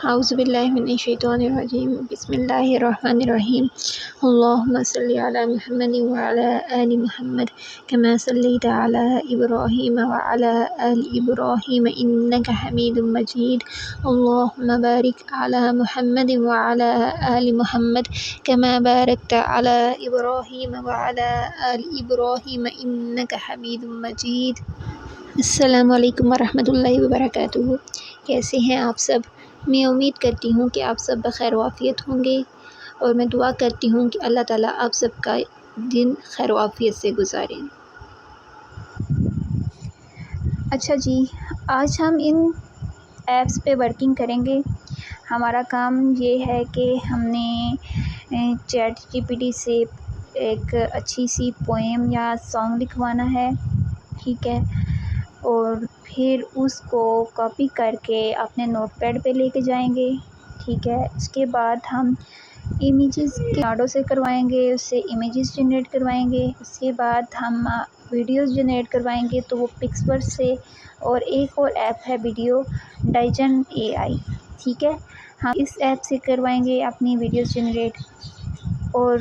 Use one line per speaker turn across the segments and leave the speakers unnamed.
औज़ुबिल्लाहिमिनश्शैतानिर्रजीम बिस्मिल्लाहिर्रहमानिर्रहीम अल्लाहुम्मा सल्लि अला मुहम्मदिन व अला आलि मुहम्मद कमा सल्लैता अला इब्राहीम व अला आलि इब्राहीम इन्नका हमीदुम मजीद अल्लाहुम्मा बारिक अला मुहम्मदिन व अला आलि मुहम्मद कमा बारकता अला इब्राहीम व अला आलि इब्राहीम इन्नका हमीदुम मजीद। अस्सलामु अलैकुम वरहमतुल्लाहि वबरकातुहू। कैसे हैं आप सब? मैं उम्मीद करती हूँ कि आप सब बख़ैर वाफ़ियत होंगे और मैं दुआ करती हूँ कि अल्लाह ताला आप सबका दिन खैर वाफ़ियत से गुज़ारें। अच्छा जी, आज हम इन ऐप्स पे वर्किंग करेंगे। हमारा काम ये है कि हमने चैट जीपीटी से एक अच्छी सी पोएम या सॉन्ग लिखवाना है, ठीक है, और फिर उसको कॉपी करके अपने नोटपैड पे लेके जाएंगे, ठीक है। उसके बाद हम इमेजेस के आडो से करवाएंगे, उससे इमेजेस जनरेट करवाएंगे। उसके बाद हम वीडियोस जनरेट करवाएंगे, तो वो पिक्सवर्ड से। और एक और ऐप है वीडियो डाइजन एआई, ठीक है, हम इस ऐप से करवाएंगे अपनी वीडियोस जनरेट। और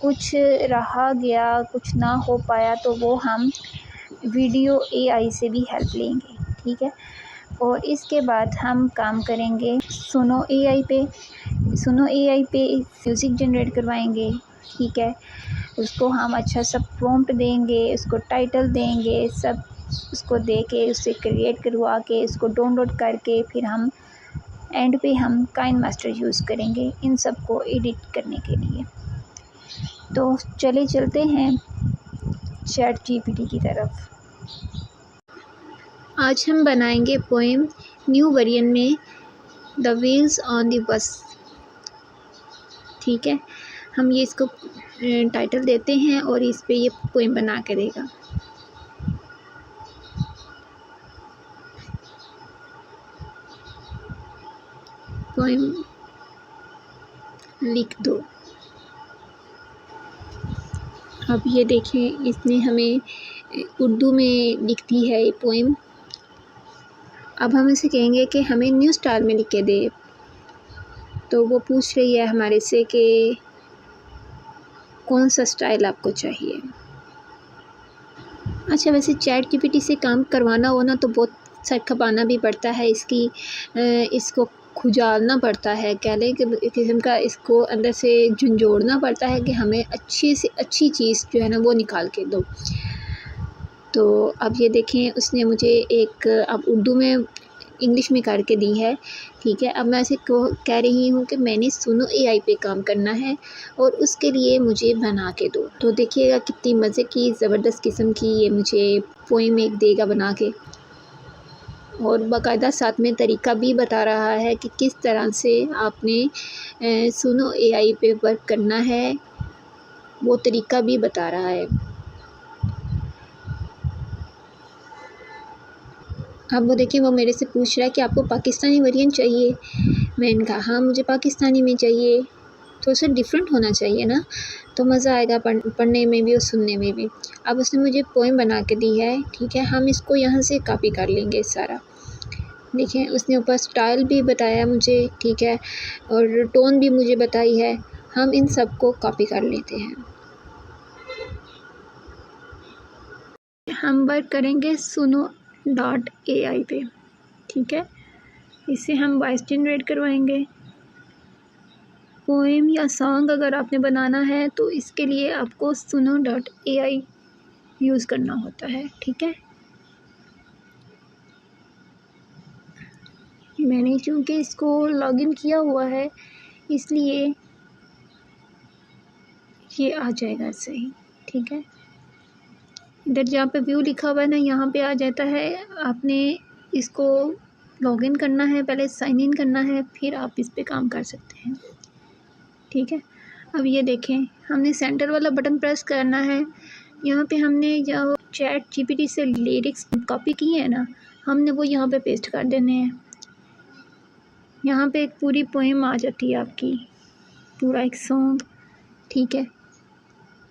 कुछ रहा गया, कुछ ना हो पाया, तो वो हम वीडियो एआई से भी हेल्प लेंगे, ठीक है। और इसके बाद हम काम करेंगे सुनो एआई पे। सुनो एआई पे म्यूज़िक जनरेट करवाएंगे, ठीक है। उसको हम अच्छा सा प्रॉम्प्ट देंगे, उसको टाइटल देंगे, सब उसको दे के उससे क्रिएट करवा के उसको डाउनलोड करके फिर हम एंड पे हम काइनमास्टर यूज़ करेंगे इन सब को एडिट करने के लिए। तो चले चलते हैं चैट जीपीटी की तरफ। आज हम बनाएंगे पोएम न्यू वर्जन में the wheels on the bus, ठीक है। हम ये इसको टाइटल देते हैं और इस पे ये पोएम बना के देगा। पोएम लिख दो। अब ये देखें, इसने हमें उर्दू में लिख दी है ये पोएम। अब हम इसे कहेंगे कि हमें न्यू स्टाइल में लिख के दे, तो वो पूछ रही है हमारे से कि कौन सा स्टाइल आपको चाहिए। अच्छा, वैसे चैट जीपीटी से काम करवाना हो ना तो बहुत सर खपाना भी पड़ता है, इसको खुजालना पड़ता है, कह लें कि किस्म का इसको अंदर से झंझोड़ना पड़ता है कि हमें अच्छी से अच्छी चीज़ जो है ना वो निकाल के दो। तो अब ये देखें, उसने मुझे एक अब उर्दू में इंग्लिश में करके दी है, ठीक है। अब मैं इसे कह रही हूँ कि मैंने सुनो एआई पे काम करना है और उसके लिए मुझे बना के दो। तो देखिएगा कितनी मज़े की ज़बरदस्त किस्म की ये मुझे पोएम एक देगा बना के, और बाकायदा साथ में तरीका भी बता रहा है कि किस तरह से आपने सुनो एआई पे वर्क करना है, वो तरीका भी बता रहा है। अब वो देखिए, वो मेरे से पूछ रहा है कि आपको पाकिस्तानी वर्जन चाहिए। मैंने कहा हाँ, मुझे पाकिस्तानी में चाहिए, तो उसे डिफरेंट होना चाहिए ना, तो मज़ा आएगा पढ़ने में भी और सुनने में भी। अब उसने मुझे पोएम बना के दी है, ठीक है। हम इसको यहाँ से कॉपी कर लेंगे सारा। देखिए, उसने ऊपर स्टाइल भी बताया मुझे, ठीक है, और टोन भी मुझे बताई है। हम इन सब को कॉपी कर लेते हैं। हम वर्क करेंगे सुनो .ai पे, ठीक है। इससे हम वॉइस जनरेट करवाएंगे। पोएम या सॉन्ग अगर आपने बनाना है तो इसके लिए आपको सुनो .ai यूज़ करना होता है, ठीक है। मैंने चूँकि इसको लॉगिन किया हुआ है इसलिए ये आ जाएगा सही, ठीक है। इधर जहाँ पे व्यू लिखा हुआ है ना, यहाँ पे आ जाता है। आपने इसको लॉगिन करना है, पहले साइन इन करना है, फिर आप इस पे काम कर सकते हैं, ठीक है। अब ये देखें, हमने सेंटर वाला बटन प्रेस करना है। यहाँ पे हमने जो चैट जीपीटी से लिरिक्स कॉपी किए हैं ना, हमने वो यहाँ पे पेस्ट कर देने हैं। यहाँ पे एक पूरी पोएम आ जाती है आपकी, पूरा एक सॉन्ग, ठीक है।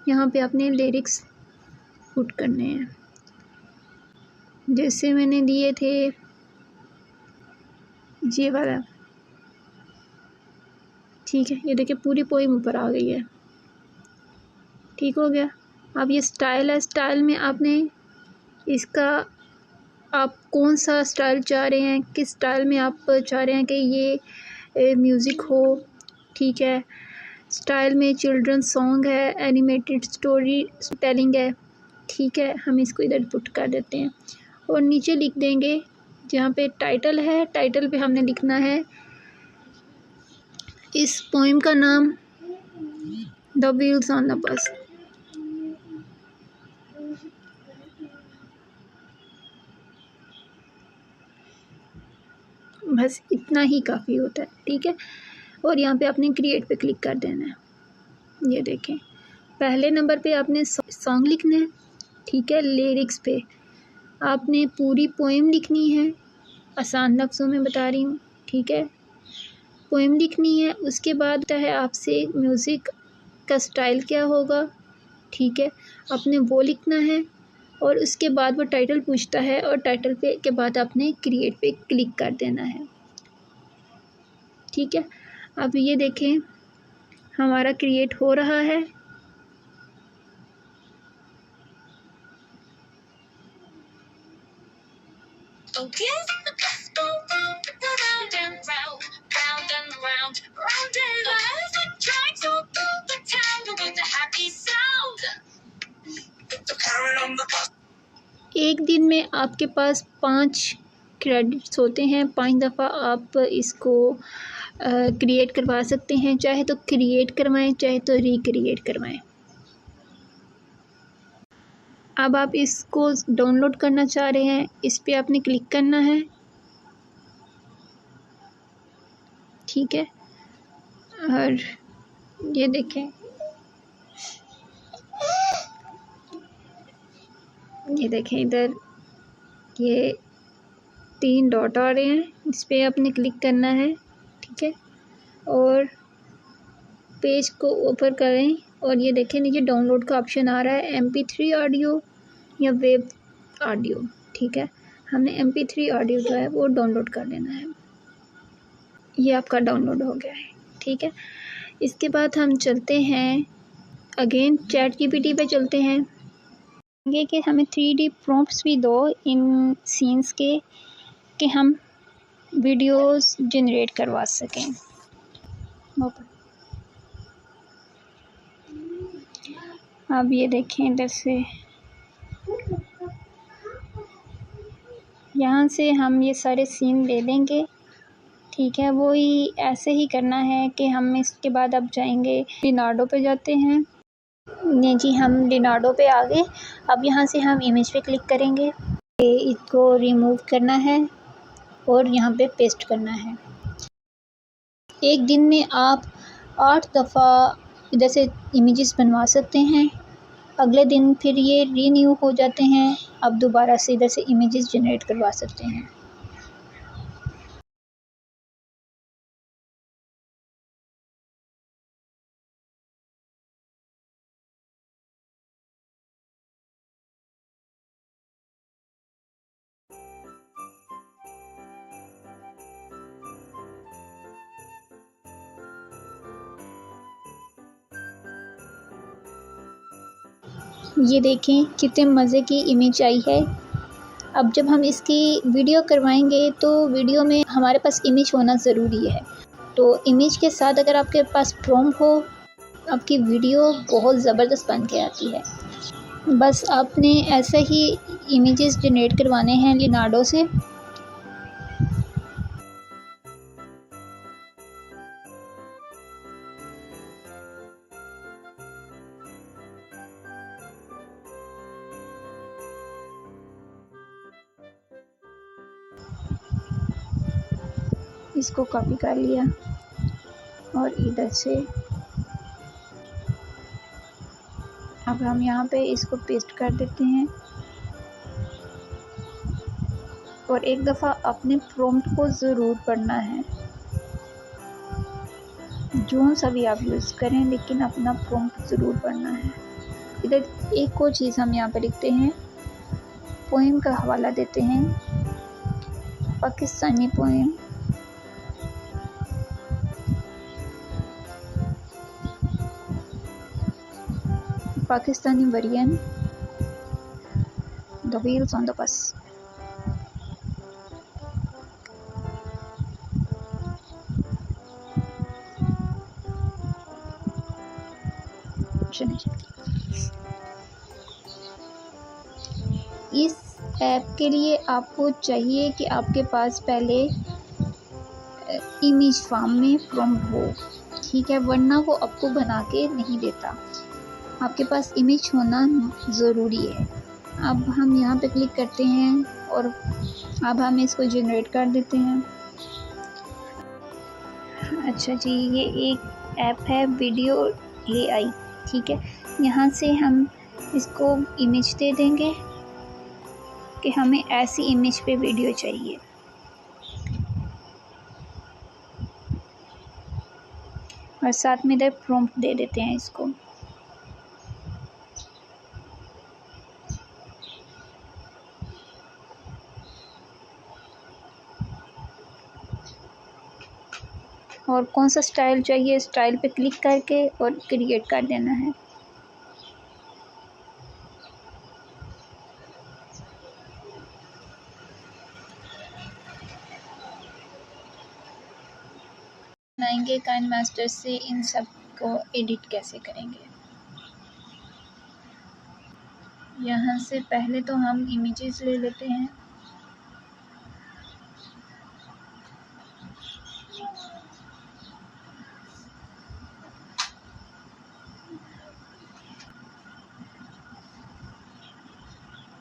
यहाँ पे आपने लिरिक्स पुट करने हैं जैसे मैंने दिए थे ये वाला। ठीक है, ये देखिए पूरी पोएम ऊपर आ गई है। ठीक हो गया। अब ये स्टाइल है, स्टाइल में आपने इसका आप कौन सा स्टाइल चाह रहे हैं, किस स्टाइल में आप चाह रहे हैं कि ये म्यूज़िक हो। ठीक है, स्टाइल में चिल्ड्रन सॉन्ग है, एनिमेटेड स्टोरी टेलिंग है। ठीक है, हम इसको इधर पुट कर देते हैं और नीचे लिख देंगे जहाँ पे टाइटल है, टाइटल पे हमने लिखना है इस पोएम का नाम the wheels on the bus. बस इतना ही काफ़ी होता है। ठीक है, और यहाँ पे आपने क्रिएट पे क्लिक कर देना है। ये देखें, पहले नंबर पे आपने सॉन्ग लिखना है। ठीक है, लिरिक्स पे आपने पूरी पोएम लिखनी है, आसान लफ्ज़ों में बता रही हूँ। ठीक है, पोएम लिखनी है। उसके बाद है आपसे म्यूज़िक का स्टाइल क्या होगा। ठीक है, आपने वो लिखना है और उसके बाद वो टाइटल पूछता है और टाइटल पे के बाद आपने क्रिएट पे क्लिक कर देना है। ठीक है, अब ये देखें हमारा क्रिएट हो रहा है। एक दिन में आपके पास 5 क्रेडिट्स होते हैं। 5 दफ़ा आप इसको क्रिएट करवा सकते हैं, चाहे तो क्रिएट करवाएं चाहे तो रिक्रिएट करवाएं। अब आप इसको डाउनलोड करना चाह रहे हैं, इस पे आपने क्लिक करना है। ठीक है, और ये देखें, ये देखें इधर ये 3 डॉट आ रहे हैं, इस पे आपने क्लिक करना है। ठीक है, और पेज को ऊपर करें और ये देखें नीचे डाउनलोड का ऑप्शन आ रहा है, MP3 ऑडियो या वेब ऑडियो। ठीक है, हमने MP3 ऑडियो जो है वो डाउनलोड कर लेना है। ये आपका डाउनलोड हो गया है। ठीक है, इसके बाद हम चलते हैं अगेन ChatGPT पे चलते हैं। ये कि हमें 3D प्रॉम्प्ट्स भी दो इन सीन्स के कि हम वीडियोस जनरेट करवा सकें। अब ये देखें इधर से, यहाँ से हम ये सारे सीन ले लेंगे। ठीक है, वो ही ऐसे ही करना है कि हम इसके बाद अब जाएंगे लिनार्डो पे जाते हैं। नहीं जी, हम लिनार्डो पे आ गए। अब यहाँ से हम इमेज पे क्लिक करेंगे, इसको रिमूव करना है और यहाँ पे पेस्ट करना है। एक दिन में आप 8 दफ़ा इधर से इमेजेस बनवा सकते हैं। अगले दिन फिर ये रीन्यू हो जाते हैं, अब दोबारा से इधर से इमेजेस जनरेट करवा सकते हैं। ये देखें कितने मज़े की इमेज आई है। अब जब हम इसकी वीडियो करवाएंगे तो वीडियो में हमारे पास इमेज होना ज़रूरी है। तो इमेज के साथ अगर आपके पास प्रॉम्प्ट हो, आपकी वीडियो बहुत ज़बरदस्त बन के आती है। बस आपने ऐसे ही इमेजेस जनरेट करवाने हैं लिनार्डो से। इसको कॉपी कर लिया और इधर से अब हम यहाँ पे इसको पेस्ट कर देते हैं और एक दफ़ा अपने प्रॉम्प्ट को ज़रूर पढ़ना है। जो सा भी आप यूज़ करें, लेकिन अपना प्रॉम्प्ट ज़रूर पढ़ना है। इधर एक और चीज़ हम यहाँ पे लिखते हैं, पोएम का हवाला देते हैं, Pakistani poem. Pakistani variant, The Wheels on the Bus. इस ऐप के लिए आपको चाहिए कि आपके पास पहले इमेज फॉर्म में प्रॉम्प्ट हो, ठीक है, वरना वो आपको बना के नहीं देता। आपके पास इमेज होना ज़रूरी है। अब हम यहाँ पे क्लिक करते हैं और अब हम इसको जनरेट कर देते हैं। अच्छा जी, ये एक ऐप है वीडियो AI, ठीक है। यहाँ से हम इसको इमेज दे देंगे कि हमें ऐसी इमेज पे वीडियो चाहिए, और साथ में इधर प्रॉम्प्ट दे देते हैं इसको। और कौन सा स्टाइल चाहिए, स्टाइल पे क्लिक करके और क्रिएट कर देना है। बनाएंगे काइनमास्टर से, इन सब को एडिट कैसे करेंगे। यहाँ से पहले तो हम इमेजेस ले लेते हैं।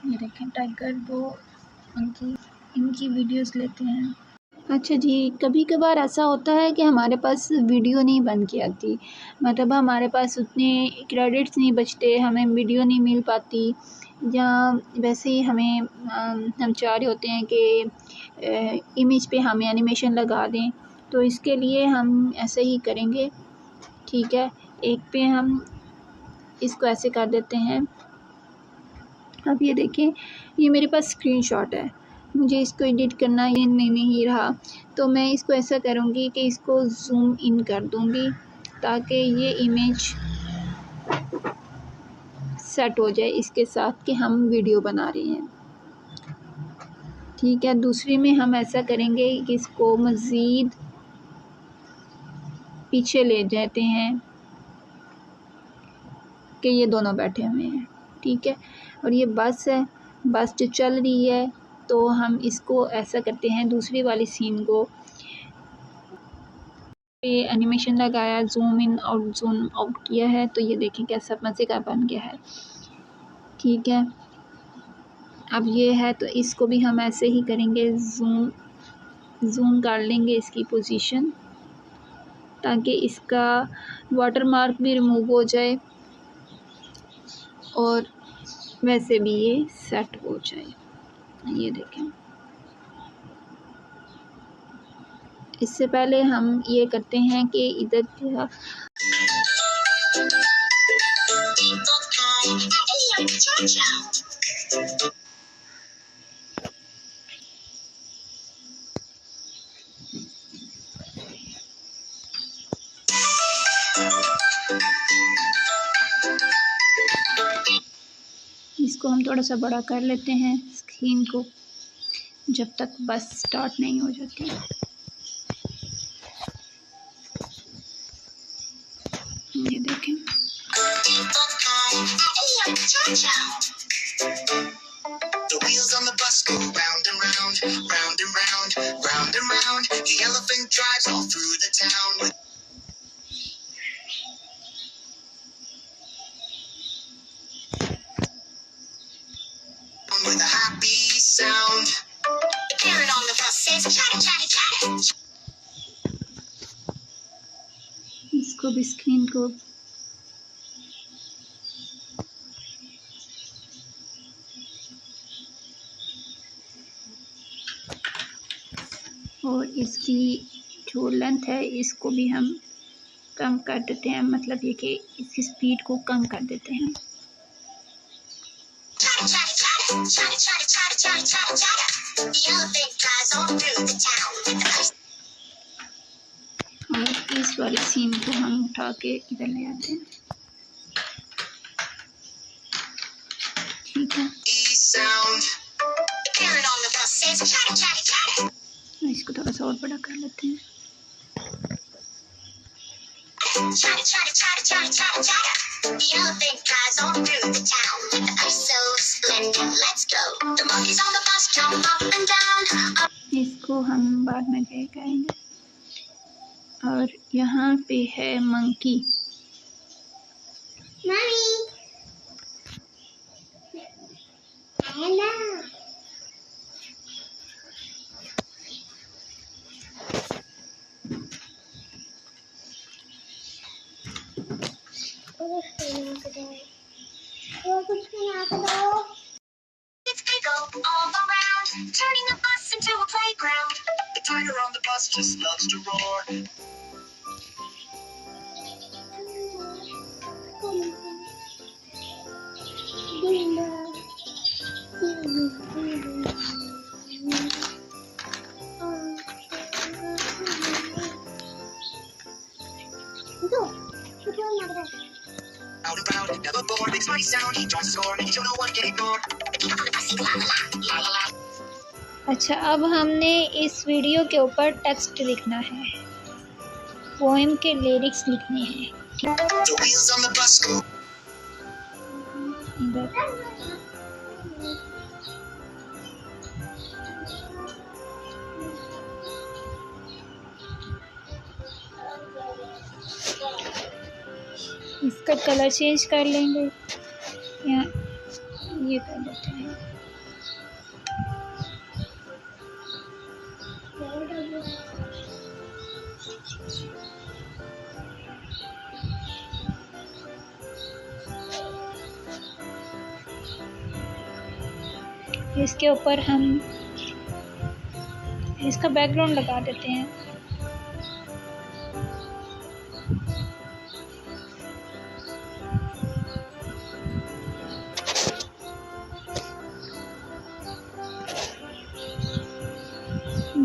ये देखें टाइगर, वो इनकी वीडियोस लेते हैं। अच्छा जी, कभी कभार ऐसा होता है कि हमारे पास वीडियो नहीं बन के आती, मतलब हमारे पास उतने क्रेडिट्स नहीं बचते, हमें वीडियो नहीं मिल पाती, या वैसे ही हमें हम चाह रहे होते हैं कि इमेज पे हमें एनिमेशन लगा दें। तो इसके लिए हम ऐसे ही करेंगे, ठीक है। एक पे हम इसको ऐसे कर देते हैं। अब ये देखें, ये मेरे पास स्क्रीनशॉट है, मुझे इसको एडिट करना ये नहीं रहा, तो मैं इसको ऐसा करूँगी कि इसको जूम इन कर दूँगी ताकि ये इमेज सेट हो जाए इसके साथ कि हम वीडियो बना रहे हैं, ठीक है। दूसरी में हम ऐसा करेंगे कि इसको मज़ीद पीछे ले जाते हैं कि ये दोनों बैठे हुए हैं, ठीक है। और ये बस है, बस जो चल रही है, तो हम इसको ऐसा करते हैं, दूसरी वाली सीन को ये एनिमेशन लगाया, जूम इन और जूम आउट किया है, तो ये देखें कैसा मज़े का बन गया है, ठीक है। अब ये है तो इसको भी हम ऐसे ही करेंगे, जूम कर लेंगे इसकी पोजीशन ताकि इसका वाटरमार्क भी रिमूव हो जाए और वैसे भी ये सेट हो जाए। ये देखें, इससे पहले हम ये करते हैं कि इधर इसको हम थोड़ा सा बड़ा कर लेते हैं स्क्रीन को, जब तक बस स्टार्ट नहीं हो जाती। ये देखें, The wheels on the bus go round and round, round and round, round and round. The elephant drives all through the town with a happy sound. The parrot on the bus says chatter, chatter, chatter. इसको भी screen को और इसकी जो length है इसको भी हम कम कर देते हैं, मतलब ये कि इसकी स्पीड को कम कर देते हैं। और इस वाली सीन को हम उठा के इधर ले आते हैं। ठीक है। इसको थोड़ा सा और बड़ा कर लेते हैं। इसको हम बाद में गाएंगे। और यहाँ पे है monkey. Turning the bus into a playground. The tiger on the bus just loves to roar. Out and proud, never bored, makes mighty sound. He joins the score, making sure no one can ignore. La la la. अच्छा, अब हमने इस video के ऊपर text लिखना है, poem के lyrics लिखने हैं। इसका कलर चेंज कर लेंगे, या ये कर लेते हैं। इसके ऊपर हम इसका बैकग्राउंड लगा देते हैं।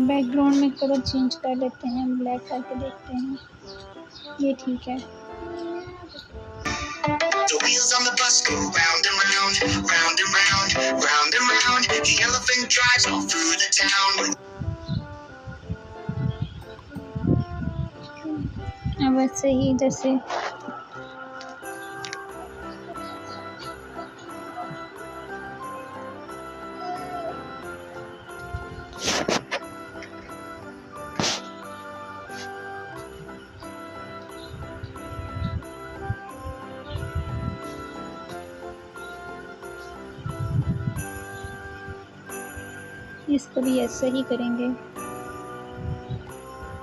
बैकग्राउंड में कलर चेंज कर लेते हैं, ब्लैक करके देखते हैं, ये ठीक है। The wheels on the bus go round and round, round and round, round and round. The elephant drives all through the town. अब ऐसे ही इधर से इसको भी ऐसे ही करेंगे।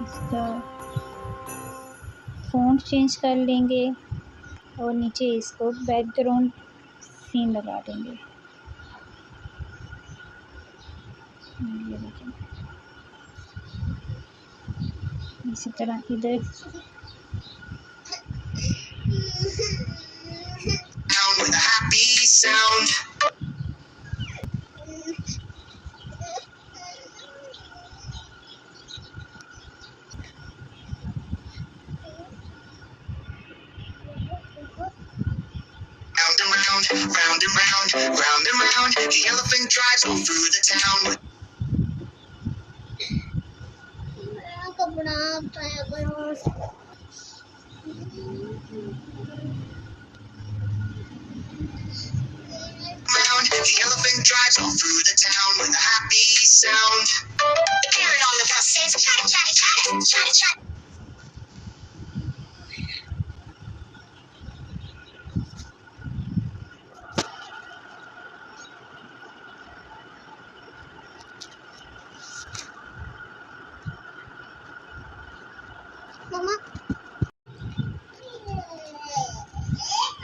इसका फ़ॉन्ट चेंज कर लेंगे और नीचे इसको बैकग्राउंड सीन लगा देंगे। ये देखें, इसी तरह इधर round and round, round and round. The elephant drives all through the town. The elephant drives all through the town with a happy sound. The parrot on the bus says, chatter, chatter, chatter, chatter, chatter.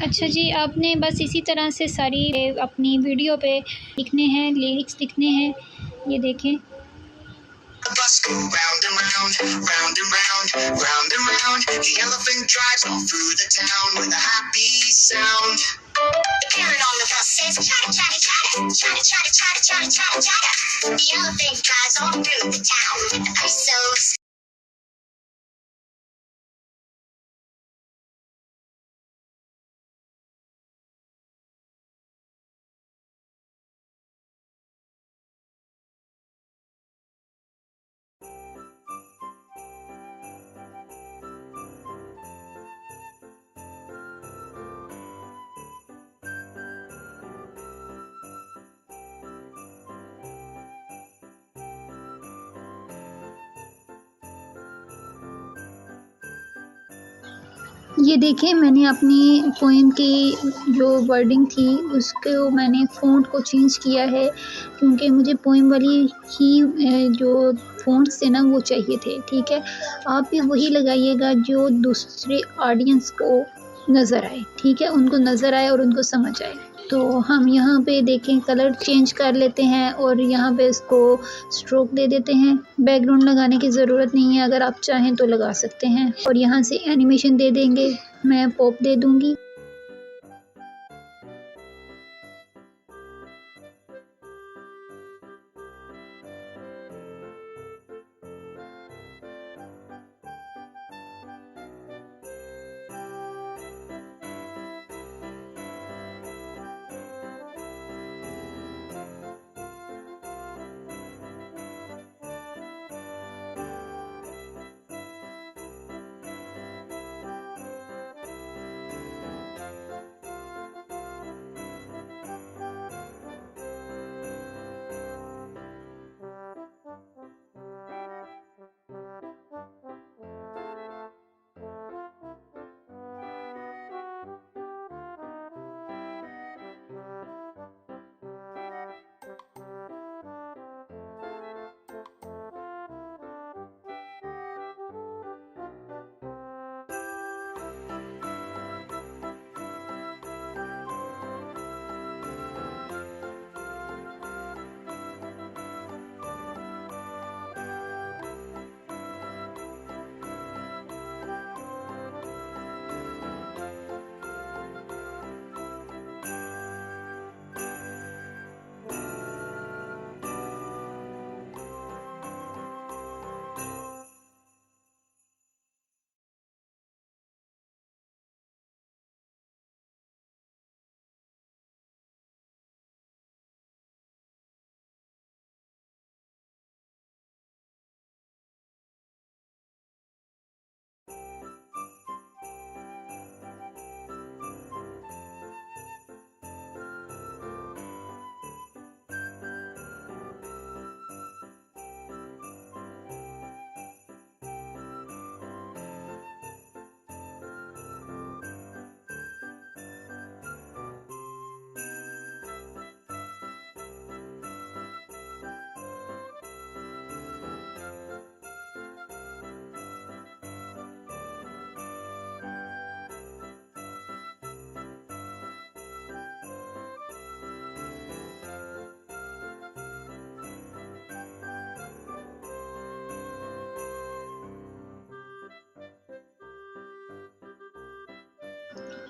अच्छा जी, आपने बस इसी तरह से सारी अपनी video पे लिखने हैं, लिरिक्स लिखने हैं। ये देखें, ये देखिए, मैंने अपनी पोएम की जो वर्डिंग थी उसको मैंने फ़ॉन्ट को चेंज किया है, क्योंकि मुझे पोएम वाली ही जो फ़ॉन्ट्स थे ना वो चाहिए थे, ठीक है। आप भी वही लगाइएगा जो दूसरे ऑडियंस को नज़र आए, ठीक है, उनको नज़र आए और उनको समझ आए। तो हम यहाँ पे देखें कलर चेंज कर लेते हैं और यहाँ पे इसको स्ट्रोक दे देते हैं। बैकग्राउंड लगाने की ज़रूरत नहीं है, अगर आप चाहें तो लगा सकते हैं। और यहाँ से एनिमेशन दे देंगे, मैं पॉप दे दूँगी।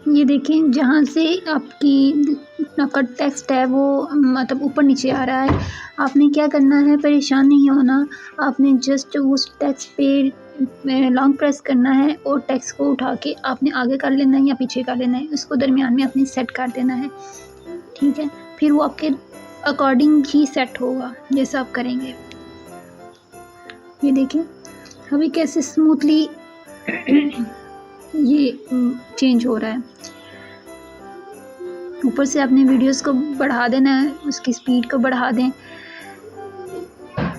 ये देखें, जहाँ से आपका टेक्स्ट है वो मतलब ऊपर नीचे आ रहा है, आपने क्या करना है, परेशान नहीं होना। आपने जस्ट उस टेक्स्ट पे लॉन्ग प्रेस करना है और टेक्स्ट को उठा के आपने आगे कर लेना है या पीछे कर लेना है, उसको दरमियान में आपने सेट कर देना है, ठीक है। फिर वो आपके अकॉर्डिंग ही सेट होगा जैसा आप करेंगे। ये देखें अभी कैसे स्मूथली ये चेंज हो रहा है। ऊपर से आपने वीडियोस को बढ़ा देना है, उसकी स्पीड को बढ़ा दें,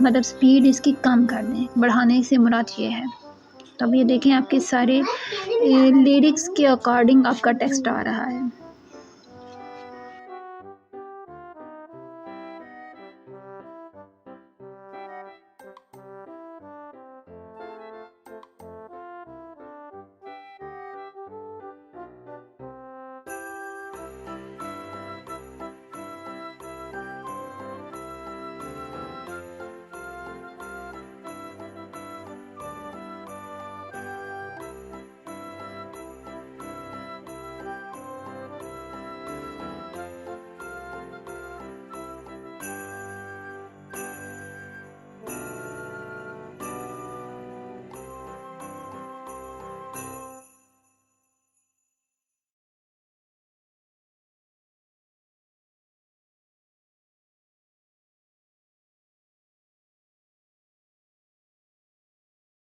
मतलब स्पीड इसकी कम कर दें, बढ़ाने से मुराद ये है। तब ये देखें आपके सारे लिरिक्स के अकॉर्डिंग आपका टेक्स्ट आ रहा है।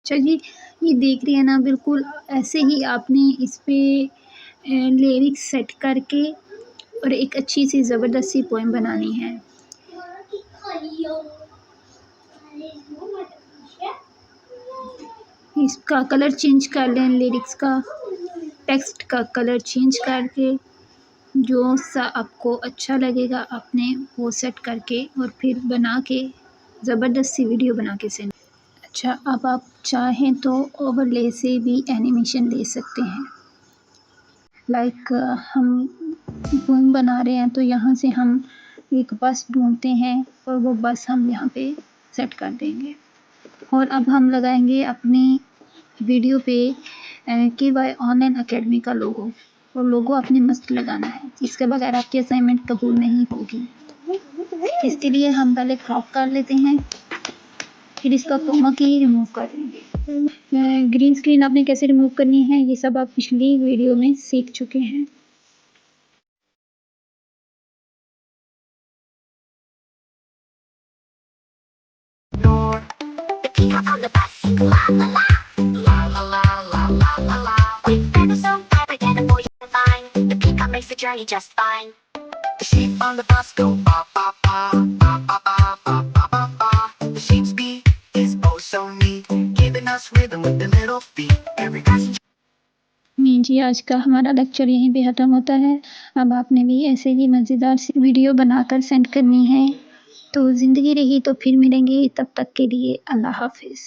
अच्छा जी, ये देख रही है ना, बिल्कुल ऐसे ही आपने इस पे लिरिक्स सेट करके और एक अच्छी सी ज़बरदस्त सी पोएम बनानी है। इसका कलर चेंज कर लें लिरिक्स का। टेक्स्ट का कलर चेंज करके जो सा आपको अच्छा लगेगा आपने वो सेट करके और फिर बना के ज़बरदस्त सी वीडियो बना के सेंड। अच्छा, अब आप चाहें तो ओवरले से भी एनिमेशन दे सकते हैं। लाइक हम ड्राइंग बना रहे हैं तो यहाँ से हम एक बस ढूंढते हैं और वो बस हम यहाँ पे सेट कर देंगे। और अब हम लगाएंगे अपनी वीडियो पे KY ऑनलाइन अकेडमी का लोगो। और लोगो आपने मस्त लगाना है, इसके बगैर आपकी असाइनमेंट कबूल नहीं होगी। इसके लिए हम पहले क्रॉप कर लेते हैं, फिर इसका क्रोमा की रिमूव कर देंगे। ग्रीन स्क्रीन आपने कैसे रिमूव करनी है ये सब आप पिछली वीडियो में सीख चुके हैं।
Makes the journey just fine. The sheep on the bus go ba ba ba ba ba ba ba ba ba ba. The sheep's beat is oh so neat, giving us rhythm with the little feet. Every passenger.
जी, आज का हमारा lecture यहीं पे ख़त्म होता है। अब आपने भी ऐसे ही मज़ेदार सी वीडियो बनाकर सेंड करनी है। तो ज़िंदगी रही तो फिर मिलेंगे, तब तक के लिए अल्लाह हाफ़िज़।